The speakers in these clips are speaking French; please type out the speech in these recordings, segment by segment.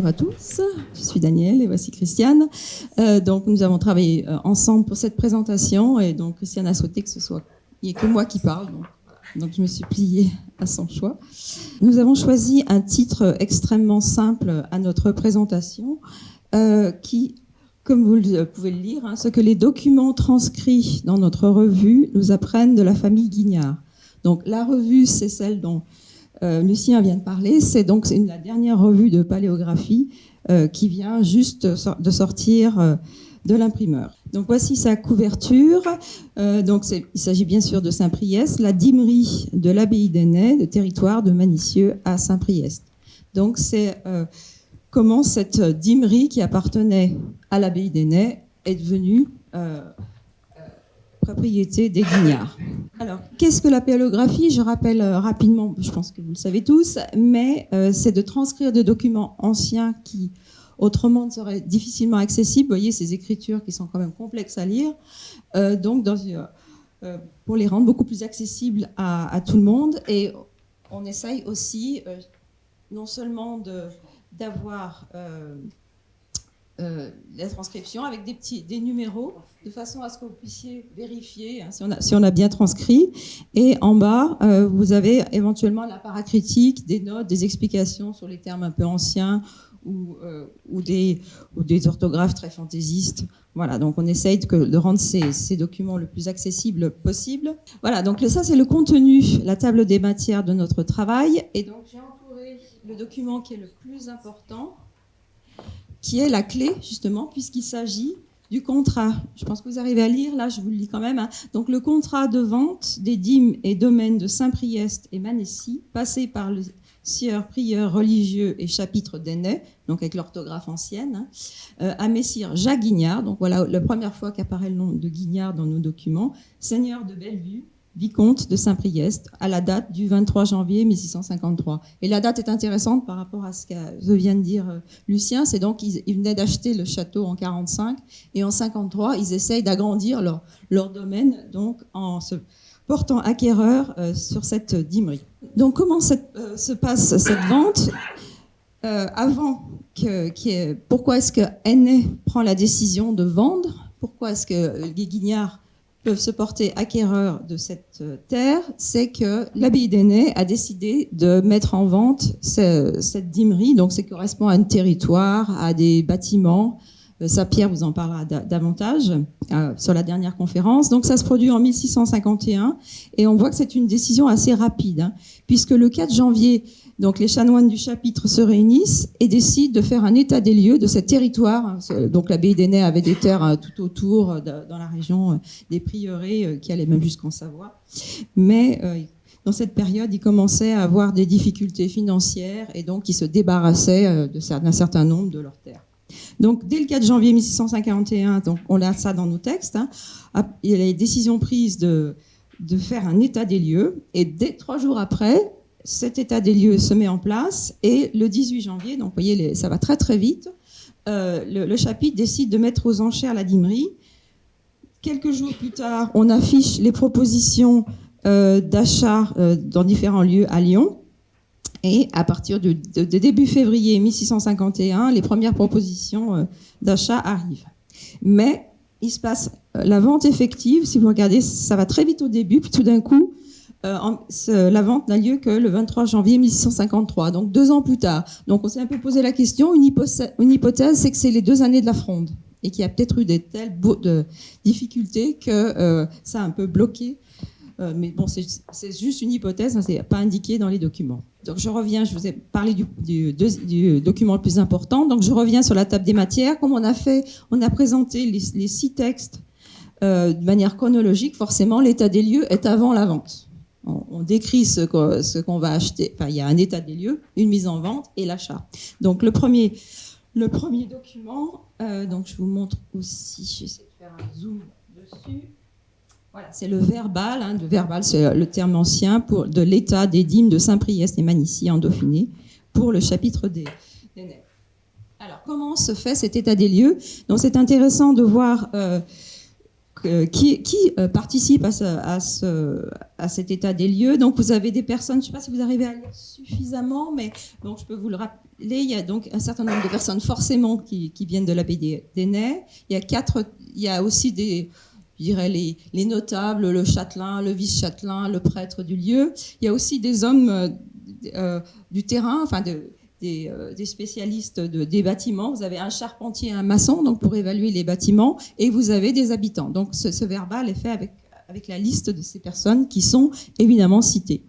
à tous, je suis Danielle et voici Christiane. Donc nous avons travaillé ensemble pour cette présentation et donc Christiane a souhaité que il n'y ait que moi qui parle. Donc je me suis pliée à son choix. Nous avons choisi un titre extrêmement simple à notre présentation qui, comme vous pouvez le lire, ce que les documents transcrits dans notre revue nous apprennent de la famille Guignard. Donc la revue, c'est celle dont Lucien vient de parler, c'est la dernière revue de paléographie qui vient juste de sortir de l'imprimeur. Donc voici sa couverture. Il s'agit bien sûr de Saint-Priest, la dimerie de l'abbaye d'Ainay, le territoire de Manicieux à Saint-Priest. Donc c'est comment cette dimerie qui appartenait à l'abbaye d'Ainay est devenue propriété des Guignards. Alors, qu'est-ce que la paléographie ? Je rappelle rapidement, je pense que vous le savez tous, mais c'est de transcrire des documents anciens qui, autrement, seraient difficilement accessibles. Vous voyez, ces écritures qui sont quand même complexes à lire. Pour les rendre beaucoup plus accessibles à tout le monde. Et on essaye aussi, non seulement d'avoir la transcription avec des numéros, de façon à ce que vous puissiez vérifier si on a bien transcrit. Et en bas, vous avez éventuellement la paracritique, des notes, des explications sur les termes un peu anciens ou des orthographes très fantaisistes. Voilà, donc on essaye de rendre ces documents le plus accessibles possible. Voilà, donc ça c'est le contenu, la table des matières de notre travail. Et donc j'ai entouré le document qui est le plus important, qui est la clé, justement, puisqu'il s'agit du contrat. Je pense que vous arrivez à lire, là, je vous le lis quand même. Donc, le contrat de vente des dîmes et domaines de Saint-Priest et Manessis, passé par le sieur, prieur, religieux et chapitre d'Ainay, donc avec l'orthographe ancienne, à messire Jacques Guignard, donc voilà la première fois qu'apparaît le nom de Guignard dans nos documents, seigneur de Bellevue, vicomte de Saint-Priest, à la date du 23 janvier 1653. Et la date est intéressante par rapport à ce que vient de dire Lucien, c'est donc qu'ils venaient d'acheter le château en 45 et en 53, ils essayent d'agrandir leur domaine, donc en se portant acquéreur sur cette dimerie. Donc comment se passe cette vente pourquoi est-ce que Ainay prend la décision de vendre? Pourquoi est-ce que les Guignards peuvent se porter acquéreurs de cette terre? C'est que l'abbaye d'Ainay a décidé de mettre en vente cette dimerie, donc ça correspond à un territoire, à des bâtiments. Ça, Pierre vous en parlera davantage sur la dernière conférence. Donc ça se produit en 1651 et on voit que c'est une décision assez rapide, puisque le 4 janvier, donc les chanoines du chapitre se réunissent et décident de faire un état des lieux de ce territoire. Donc l'abbaye d'Ainay avait des terres tout autour, dans la région des prieurés qui allaient même jusqu'en Savoie. Mais dans cette période, ils commençaient à avoir des difficultés financières et donc ils se débarrassaient d'un certain nombre de leurs terres. Donc, dès le 4 janvier 1651, donc on a ça dans nos textes, il y a les décisions prises de faire un état des lieux. Et dès 3 jours après, cet état des lieux se met en place. Et le 18 janvier, donc vous voyez, ça va très très vite, le chapitre décide de mettre aux enchères la dimerie. Quelques jours plus tard, on affiche les propositions d'achat dans différents lieux à Lyon. Et à partir de début février 1651, les premières propositions d'achat arrivent. Mais il se passe la vente effective, si vous regardez, ça va très vite au début, puis tout d'un coup, la vente n'a lieu que le 23 janvier 1653, donc 2 ans plus tard. Donc on s'est un peu posé la question, une hypothèse, c'est que c'est les 2 années de la Fronde, et qu'il y a peut-être eu des telles difficultés que ça a un peu bloqué. Mais bon, c'est juste une hypothèse, c'est pas indiqué dans les documents. Donc je reviens, je vous ai parlé du document le plus important, donc je reviens sur la table des matières. Comme on a présenté les 6 textes de manière chronologique, forcément l'état des lieux est avant la vente. On décrit ce qu'on va acheter, enfin il y a un état des lieux, une mise en vente et l'achat. Donc le premier document, donc je vous montre aussi, j'essaie de faire un zoom dessus. Voilà, c'est le verbal. Le verbal, c'est le terme ancien de l'état des dîmes de Saint-Priest et Manissis en Dauphiné pour le chapitre d'Ainay. Alors, comment se fait cet état des lieux? Donc, c'est intéressant de voir qui participe à cet état des lieux. Donc vous avez des personnes, je ne sais pas si vous arrivez à lire suffisamment, mais donc je peux vous le rappeler. Il y a donc un certain nombre de personnes forcément qui viennent de l'abbaye d'Ainay. Il y a aussi je dirais les notables, le châtelain, le vice-châtelain, le prêtre du lieu. Il y a aussi des hommes du terrain, enfin des spécialistes des bâtiments. Vous avez un charpentier et un maçon donc pour évaluer les bâtiments, et vous avez des habitants. Donc ce verbal est fait avec la liste de ces personnes qui sont évidemment citées.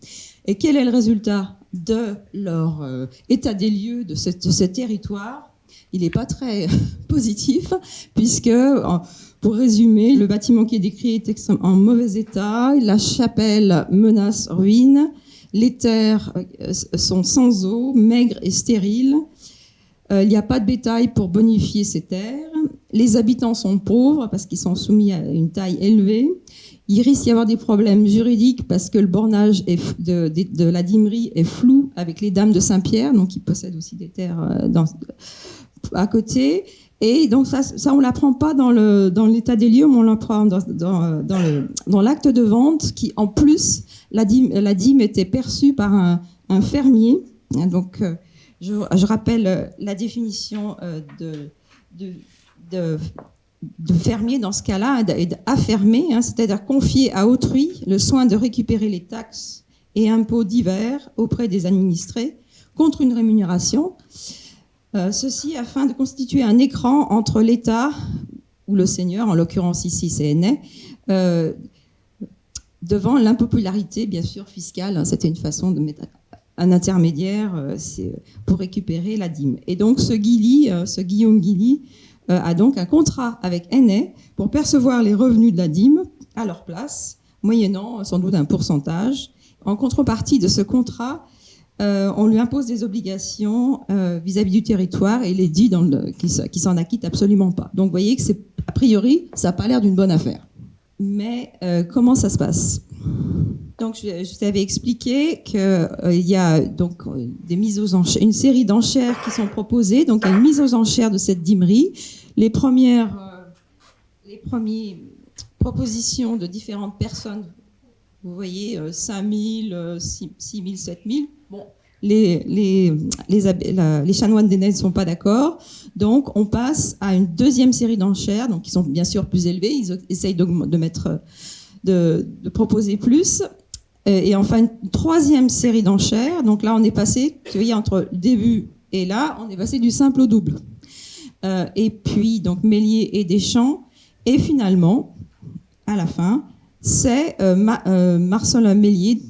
Et quel est le résultat de leur état des lieux de ce territoire? Il n'est pas très positif, puisque, pour résumer, le bâtiment qui est décrit est en mauvais état, la chapelle menace ruine, les terres sont sans eau, maigres et stériles. Il n'y a pas de bétail pour bonifier ces terres. Les habitants sont pauvres parce qu'ils sont soumis à une taille élevée. Il risque d'y avoir des problèmes juridiques parce que le bornage de la Dimerie est flou avec les dames de Saint-Pierre, donc ils possèdent aussi des terres à côté. Et donc ça on l'apprend pas dans l'état des lieux, mais on l'apprend dans l'acte de vente, qui en plus la dîme était perçue par un fermier. Donc je rappelle la définition de fermier dans ce cas-là, et d'affermer, c'est-à-dire confier à autrui le soin de récupérer les taxes et impôts divers auprès des administrés contre une rémunération. Ceci afin de constituer un écran entre l'État, ou le seigneur, en l'occurrence ici c'est Ainay, devant l'impopularité bien sûr fiscale. C'était une façon de mettre un intermédiaire pour récupérer la dîme. Et donc ce Guillaume Guilly a donc un contrat avec Ainay pour percevoir les revenus de la dîme à leur place, moyennant sans doute un pourcentage. En contrepartie de ce contrat, on lui impose des obligations vis-à-vis du territoire, et il est dit qu'il s'en acquitte absolument pas. Donc vous voyez que a priori, ça n'a pas l'air d'une bonne affaire. Mais comment ça se passe? Donc je t'avais expliqué qu'il y a donc des mises aux enchères, une série d'enchères qui sont proposées. Donc il y a une mise aux enchères de cette dîmerie. Les premières propositions de différentes personnes, vous voyez, 5 000, 6 000, 7 000. Bon, les chanoines d'Ainay ne sont pas d'accord. Donc, on passe à une deuxième série d'enchères, donc qui sont bien sûr plus élevées. Ils essayent de proposer plus. Et enfin, une troisième série d'enchères. Donc là, on est passé, vous voyez, entre le début et là, on est passé du simple au double. Et puis, donc, Mélier et Deschamps. Et finalement, à la fin, c'est Marcelin Mélier,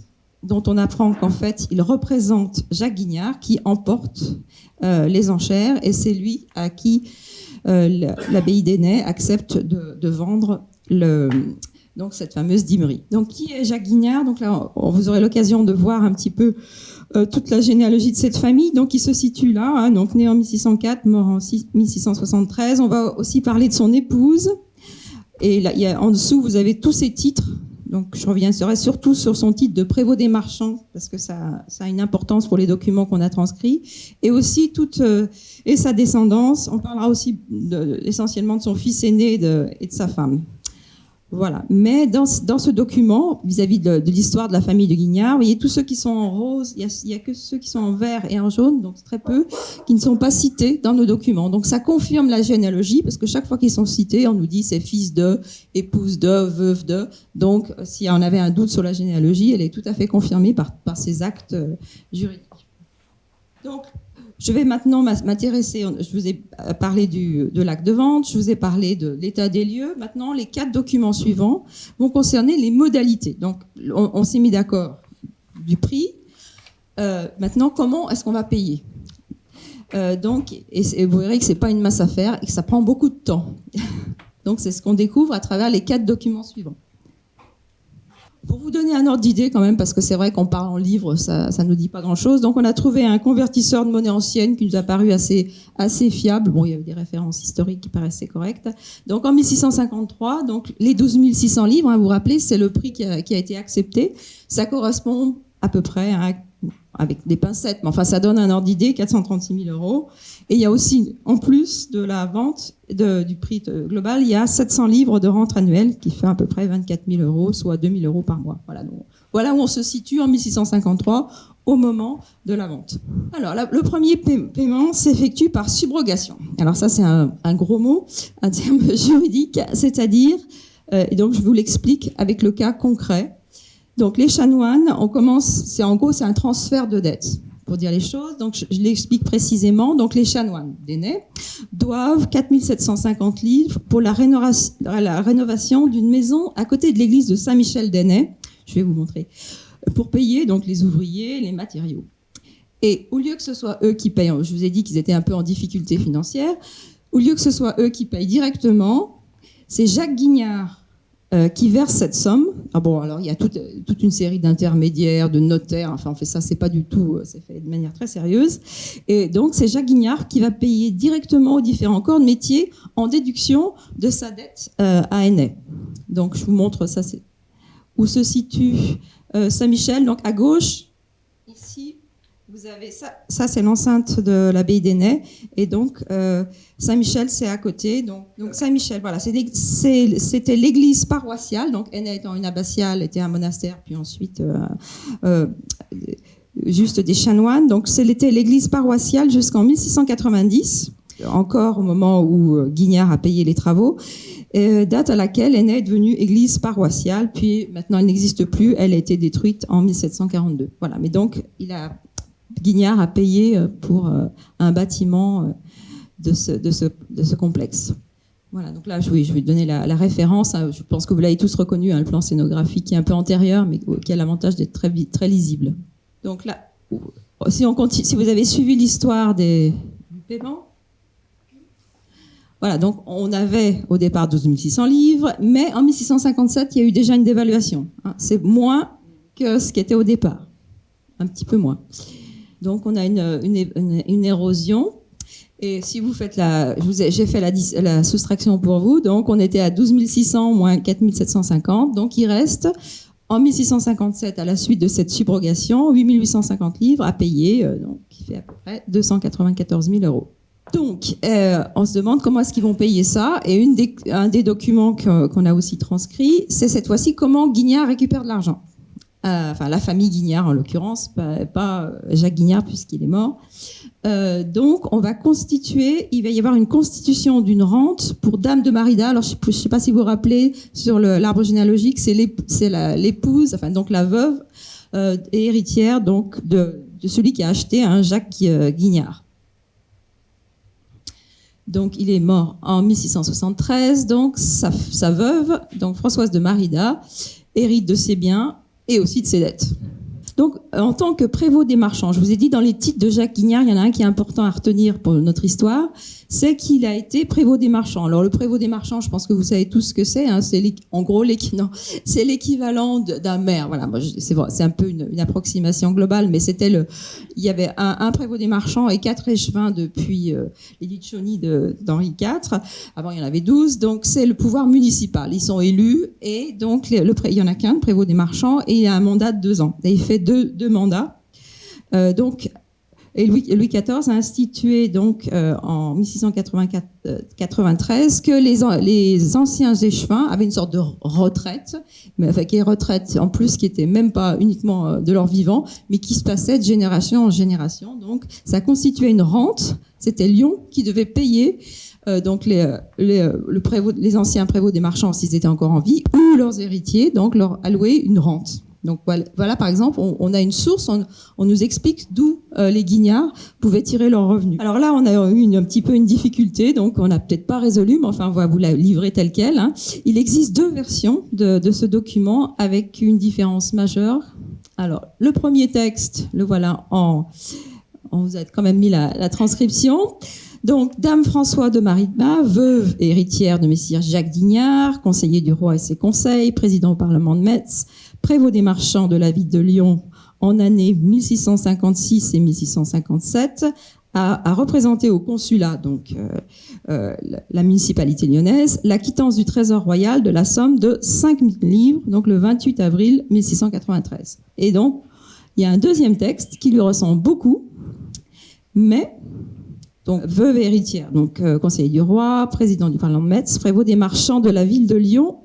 dont on apprend qu'en fait, il représente Jacques Guignard, qui emporte les enchères, et c'est lui à qui l'abbaye d'Ainay accepte de vendre donc cette fameuse dîmerie. Donc, qui est Jacques Guignard? Donc là, vous aurez l'occasion de voir un petit peu toute la généalogie de cette famille. Donc, il se situe là, donc né en 1604, mort en 1673. On va aussi parler de son épouse. Et là, en dessous, vous avez tous ses titres. Donc, je reviendrai surtout sur son titre de prévôt des marchands, parce que ça a une importance pour les documents qu'on a transcrits. Et aussi et sa descendance. On parlera aussi essentiellement de son fils aîné et de sa femme. Voilà. Mais dans ce document, vis-à-vis de l'histoire de la famille de Guignard, vous voyez tous ceux qui sont en rose, il y a que ceux qui sont en vert et en jaune, donc très peu, qui ne sont pas cités dans nos documents. Donc ça confirme la généalogie, parce que chaque fois qu'ils sont cités, on nous dit c'est fils de, épouse de, veuve de. Donc si on avait un doute sur la généalogie, elle est tout à fait confirmée par ces actes juridiques. Donc, je vais maintenant m'intéresser, je vous ai parlé de l'acte de vente, je vous ai parlé de l'état des lieux. Maintenant, les 4 documents suivants vont concerner les modalités. Donc, on s'est mis d'accord du prix. Maintenant, comment est-ce qu'on va payer? Donc, et vous verrez que c'est pas une masse à faire et que ça prend beaucoup de temps. Donc, c'est ce qu'on découvre à travers les 4 documents suivants. Pour vous donner un ordre d'idée quand même, parce que c'est vrai qu'on parle en livre, ça nous dit pas grand-chose. Donc on a trouvé un convertisseur de monnaie ancienne qui nous a paru assez fiable. Bon, il y avait des références historiques qui paraissaient correctes. Donc en 1653, donc les 12 600 livres, vous vous rappelez, c'est le prix qui a été accepté. Ça correspond à peu près, hein, avec des pincettes, mais enfin ça donne un ordre d'idée, 436 000 euros. Et il y a aussi, en plus de la vente du prix global, il y a 700 livres de rente annuelle qui fait à peu près 24 000 euros, soit 2 000 euros par mois. Voilà, donc, voilà où on se situe en 1653 au moment de la vente. Alors, le premier paiement s'effectue par subrogation. Alors ça, c'est un gros mot, un terme juridique, c'est-à-dire, et donc je vous l'explique avec le cas concret. Donc les chanoines, c'est un transfert de dette, pour dire les choses. Donc je l'explique précisément. Donc les chanoines d'Ainay doivent 4 750 livres pour la rénovation d'une maison à côté de l'église de Saint-Michel d'Ainay. Je vais vous montrer. Pour payer donc les ouvriers, les matériaux. Et au lieu que ce soit eux qui payent, je vous ai dit qu'ils étaient un peu en difficulté financière, au lieu que ce soit eux qui payent directement, c'est Jacques Guignard qui verse cette somme. Ah bon, alors il y a toute une série d'intermédiaires, de notaires, enfin on fait ça, c'est pas du tout, c'est fait de manière très sérieuse. Et donc c'est Jacques Guignard qui va payer directement aux différents corps de métier en déduction de sa dette à Ainay. Donc je vous montre ça, c'est où se situe Saint-Michel, donc à gauche, ici, vous avez ça c'est l'enceinte de l'abbaye d'Ainay, et donc Saint-Michel c'est à côté, donc Saint-Michel, voilà, c'était l'église paroissiale, donc Ainay étant une abbatiale, était un monastère, puis ensuite juste des chanoines, donc c'était l'église paroissiale jusqu'en 1690, encore au moment où Guignard a payé les travaux, date à laquelle Ainay est devenue église paroissiale, puis maintenant elle n'existe plus, elle a été détruite en 1742. Voilà, mais donc Guignard a payé pour un bâtiment de ce complexe. Voilà, donc là je vais donner la référence, je pense que vous l'avez tous reconnu, le plan scénographique qui est un peu antérieur, mais qui a l'avantage d'être très lisible. Donc là, si on continue, si vous avez suivi l'histoire du paiement, voilà, donc on avait au départ 12 600 livres, mais en 1657, il y a eu déjà une dévaluation. C'est moins que ce qui était au départ, un petit peu moins. Donc on a une érosion. Et si vous faites j'ai fait la soustraction pour vous, donc on était à 12 600 moins 4 750, donc il reste en 1657, à la suite de cette subrogation, 8 850 livres à payer, donc qui fait à peu près 294 000 euros. Donc, on se demande comment est-ce qu'ils vont payer ça. Et un des documents qu'on a aussi transcrit, c'est cette fois-ci comment Guignard récupère de l'argent. Enfin, la famille Guignard, en l'occurrence, pas Jacques Guignard, puisqu'il est mort. Donc, il va y avoir une constitution d'une rente pour Dame de Marida. Alors, je ne sais pas si vous vous rappelez, sur l'arbre généalogique, c'est l'épouse, enfin, donc la veuve et héritière donc, de celui qui a acheté Jacques Guignard. Donc, il est mort en 1673. Donc, sa veuve, donc Françoise de Marida, hérite de ses biens et aussi de ses dettes. Donc, en tant que prévôt des marchands, je vous ai dit dans les titres de Jacques Guignard, il y en a un qui est important à retenir pour notre histoire, c'est qu'il a été prévôt des marchands. Alors, le prévôt des marchands, je pense que vous savez tous ce que c'est. C'est en gros c'est l'équivalent d'un maire. Voilà, c'est un peu une approximation globale, mais il y avait un prévôt des marchands et 4 échevins depuis l'édit de Chauny d'Henri IV. Avant, il y en avait 12. Donc, c'est le pouvoir municipal. Ils sont élus et donc il y en a qu'un, le prévôt des marchands, et il a un mandat de 2 ans. Et il fait deux mandats. Et Louis XIV a institué donc en 1693 que les anciens échevins avaient une sorte de retraite, mais enfin qui est retraite en plus qui était même pas uniquement de leur vivant, mais qui se passait de génération en génération. Donc ça constituait une rente. C'était Lyon qui devait payer donc les anciens prévôts des marchands s'ils étaient encore en vie ou leurs héritiers, donc leur allouer une rente. Donc voilà, par exemple, on a une source, on nous explique d'où les Guignards pouvaient tirer leurs revenus. Alors là, on a eu un petit peu une difficulté, donc on n'a peut-être pas résolu, mais enfin, on va vous la livrer telle quelle. Il existe 2 versions de ce document avec une différence majeure. Alors, le premier texte, le voilà on vous a quand même mis la transcription. Donc, Dame François de Marida, veuve et héritière de Messire Jacques Guignard, conseiller du roi et ses conseils, président au Parlement de Metz, prévôt des marchands de la ville de Lyon en année 1656 et 1657, a représenté au consulat, donc la municipalité lyonnaise, la quittance du trésor royal de la somme de 5 000 livres, donc le 28 avril 1693. Et donc, Il y a un deuxième texte qui lui ressemble beaucoup, mais donc veuve et héritière, donc conseiller du roi, président du parlement de Metz, prévôt des marchands de la ville de Lyon,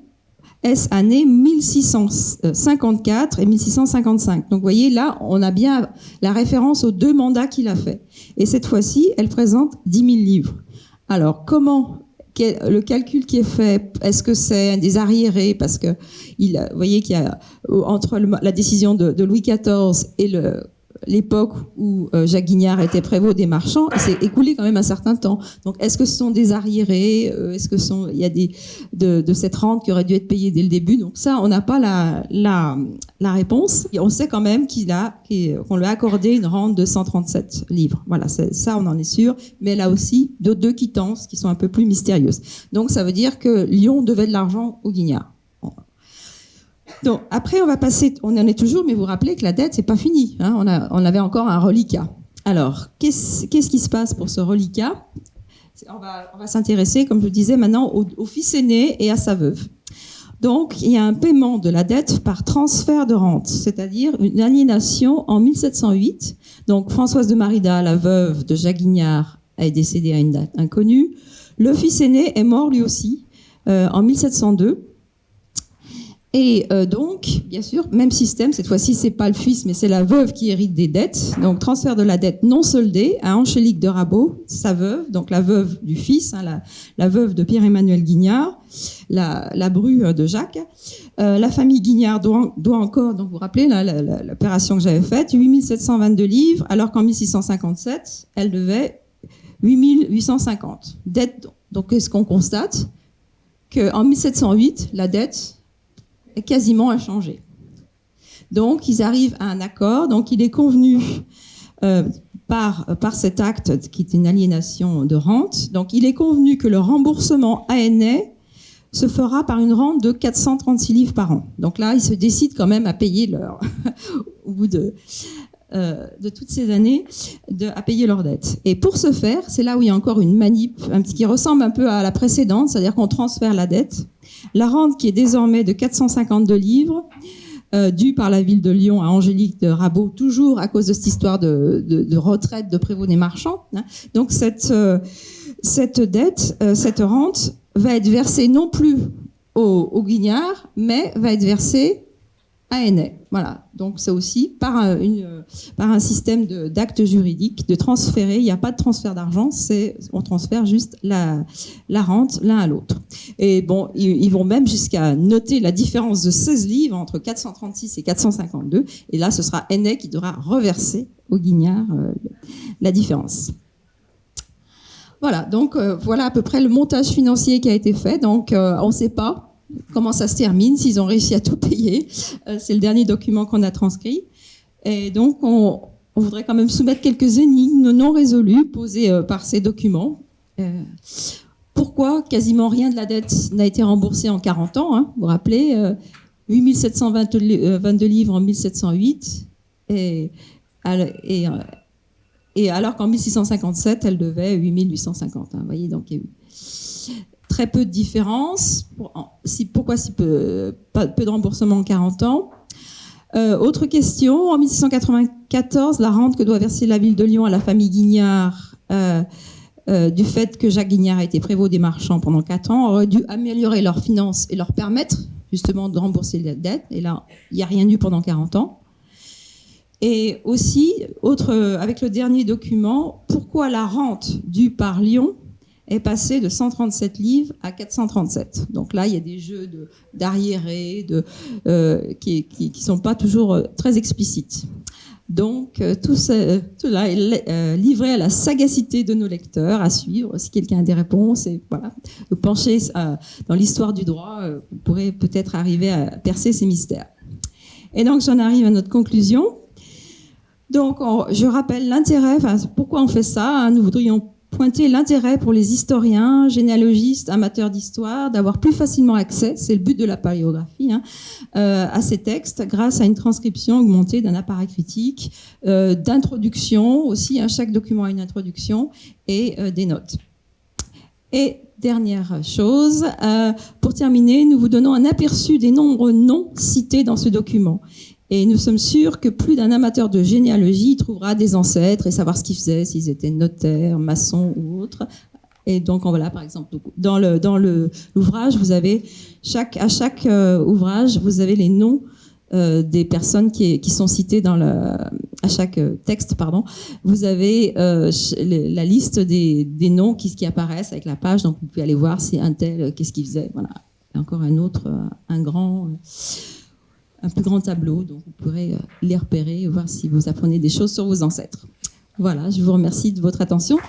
est année 1654 et 1655. Donc vous voyez, là, on a bien la référence aux 2 mandats qu'il a fait. Et cette fois-ci, elle présente 10 000 livres. Alors, le calcul qui est fait, est-ce que c'est des arriérés? Parce que vous voyez qu'il y a, entre la décision de Louis XIV et l'époque où Jacques Guignard était prévôt des marchands, il s'est écoulé quand même un certain temps. Donc, est-ce que ce sont des arriérés? Est-ce que il y a de cette rente qui aurait dû être payée dès le début? Donc ça, on n'a pas la réponse. Et on sait quand même qu'on lui a accordé une rente de 137 livres. Voilà, ça, on en est sûr. Mais là aussi, 2 quittances qui sont un peu plus mystérieuses. Donc, ça veut dire que Lyon devait de l'argent au Guignard. Donc, après, on en est toujours, mais vous vous rappelez que la dette, c'est pas fini. Hein, on avait encore un reliquat. Alors, qu'est-ce qui se passe pour ce reliquat? On va s'intéresser, comme je vous disais, maintenant au fils aîné et à sa veuve. Donc, il y a un paiement de la dette par transfert de rente, c'est-à-dire une aliénation en 1708. Donc, Françoise de Marida, la veuve de Jacques Guignard, est décédée à une date inconnue. Le fils aîné est mort lui aussi en 1702. Et donc, bien sûr, même système, cette fois-ci, c'est pas le fils, mais c'est la veuve qui hérite des dettes. Donc, transfert de la dette non soldée à Angélique de Rabault, sa veuve, donc la veuve du fils, hein, la veuve de Pierre-Emmanuel Guignard, la bru de Jacques. La famille Guignard doit encore, donc vous vous rappelez l'opération que j'avais faite, 8 722 livres, alors qu'en 1657, elle devait 8 850. Dette, donc, qu'est-ce qu'on constate? Qu'en 1708, la dette est quasiment inchangé. Donc, ils arrivent à un accord. Donc, il est convenu par cet acte qui est une aliénation de rente. Donc, il est convenu que le remboursement ANA se fera par une rente de 436 livres par an. Donc là, ils se décident quand même à payer au bout de toutes ces années, à payer leurs dettes. Et pour ce faire, c'est là où il y a encore une manip qui ressemble un peu à la précédente, c'est-à-dire qu'on transfère la dette. La rente qui est désormais de 452 livres, due par la ville de Lyon à Angélique de Rabault, toujours à cause de cette histoire de retraite de prévôt des marchands. Hein. Donc cette dette, cette rente va être versée non plus au Guignard, mais va être versée à ANA. Voilà. Donc c'est aussi par un système d'actes juridiques de transférer. Il n'y a pas de transfert d'argent, on transfère juste la rente l'un à l'autre. Et bon, ils vont même jusqu'à noter la différence de 16 livres entre 436 et 452. Et là, ce sera ANA qui devra reverser au Guignard la différence. Voilà. Donc voilà à peu près le montage financier qui a été fait. Donc on ne sait pas comment ça se termine, s'ils ont réussi à tout payer. C'est le dernier document qu'on a transcrit. Et donc, on voudrait quand même soumettre quelques énigmes non résolues posées par ces documents. Pourquoi quasiment rien de la dette n'a été remboursé en 40 ans, hein, vous vous rappelez, 8 722 livres en 1708, et alors qu'en 1657, elle devait 8 850. Hein, vous voyez, donc il y a eu très peu de différence. Pourquoi si peu de remboursement en 40 ans? Autre question, en 1694, la rente que doit verser la ville de Lyon à la famille Guignard, du fait que Jacques Guignard a été prévôt des marchands pendant 4 ans, aurait dû améliorer leurs finances et leur permettre justement de rembourser la dette. Et là, il n'y a rien eu pendant 40 ans. Et aussi, avec le dernier document, pourquoi la rente due par Lyon est passé de 137 livres à 437. Donc là, il y a des jeux d'arriérés qui sont pas toujours très explicites. Donc, tout cela est livré à la sagacité de nos lecteurs, à suivre. Si quelqu'un a des réponses, et voilà, vous penchez dans l'histoire du droit, vous pourrez peut-être arriver à percer ces mystères. Et donc, j'en arrive à notre conclusion. Donc, je rappelle l'intérêt, pourquoi on fait ça, hein, nous voudrions pointer l'intérêt pour les historiens, généalogistes, amateurs d'histoire, d'avoir plus facilement accès, c'est le but de la paléographie, hein, à ces textes grâce à une transcription augmentée d'un appareil critique, d'introduction aussi, hein, chaque document a une introduction, et des notes. Et dernière chose, pour terminer, nous vous donnons un aperçu des nombreux noms cités dans ce document. Et nous sommes sûrs que plus d'un amateur de généalogie trouvera des ancêtres et savoir ce qu'ils faisaient, s'ils étaient notaires, maçons ou autres. Et donc, voilà, par exemple, dans l'ouvrage, vous avez à chaque ouvrage, vous avez les noms des personnes qui sont citées à chaque texte, pardon. Vous avez la liste des noms qui apparaissent avec la page, donc vous pouvez aller voir si un tel, qu'est-ce qu'il faisait. Voilà. Et encore un autre, un plus grand tableau, donc vous pourrez les repérer et voir si vous apprenez des choses sur vos ancêtres. Voilà, je vous remercie de votre attention.